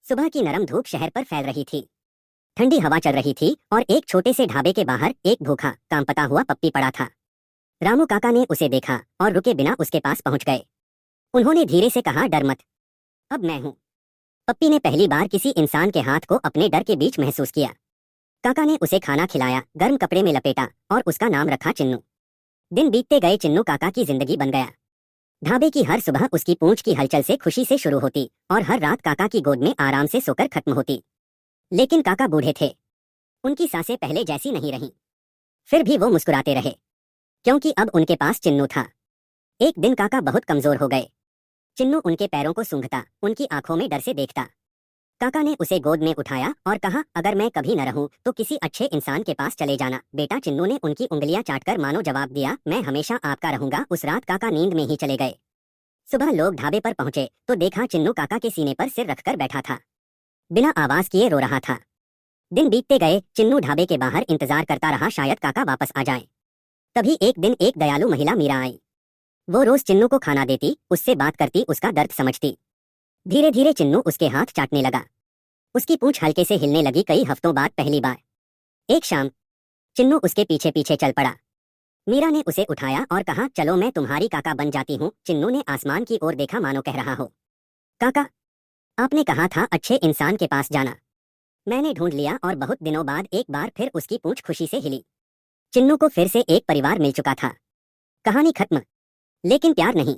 सुबह की नरम धूप शहर पर फैल रही थी। ठंडी हवा चल रही थी और एक छोटे से ढाबे के बाहर एक भूखा कामपता हुआ पप्पी पड़ा था। रामू काका ने उसे देखा और रुके बिना उसके पास पहुंच गए। उन्होंने धीरे से कहा, डर मत, अब मैं हूं। पप्पी ने पहली बार किसी इंसान के हाथ को अपने डर के बीच महसूस किया। काका ने उसे खाना खिलाया, गर्म कपड़े में लपेटा और उसका नाम रखा चिन्नू। दिन बीतते गए, चिन्नू काका की जिंदगी बन गया। ढाबे की हर सुबह उसकी पूंछ की हलचल से खुशी से शुरू होती और हर रात काका की गोद में आराम से सोकर खत्म होती। लेकिन काका बूढ़े थे, उनकी सांसें पहले जैसी नहीं रहीं। फिर भी वो मुस्कुराते रहे, क्योंकि अब उनके पास चिन्नू था। एक दिन काका बहुत कमजोर हो गए। चिन्नू उनके पैरों को सूंघता, उनकी आंखों में डर से देखता। काका ने उसे गोद में उठाया और कहा, अगर मैं कभी न रहूं तो किसी अच्छे इंसान के पास चले जाना बेटा। चिन्नू ने उनकी उंगलियां चाटकर मानो जवाब दिया, मैं हमेशा आपका रहूंगा। उस रात काका नींद में ही चले गए। सुबह लोग ढाबे पर पहुंचे तो देखा चिन्नू काका के सीने पर सिर रखकर बैठा था, बिना आवाज किए रो रहा था। दिन बीतते गए, चिन्नू ढाबे के बाहर इंतजार करता रहा, शायद काका वापस आ जाए। तभी एक दिन एक दयालु महिला मीरा आई। वो रोज चिन्नू को खाना देती, उससे बात करती, उसका दर्द समझती। धीरे धीरे चिन्नू उसके हाथ चाटने लगा, उसकी पूंछ हल्के से हिलने लगी। कई हफ्तों बाद पहली बार एक शाम चिन्नू उसके पीछे पीछे चल पड़ा। मीरा ने उसे उठाया और कहा, चलो मैं तुम्हारी काका बन जाती हूँ। चिन्नू ने आसमान की ओर देखा, मानो कह रहा हो, काका, आपने कहा था अच्छे इंसान के पास जाना, मैंने ढूंढ लिया। और बहुत दिनों बाद एक बार फिर उसकी पूंछ खुशी से हिली। चिन्नू को फिर से एक परिवार मिल चुका था। कहानी खत्म, लेकिन प्यार नहीं।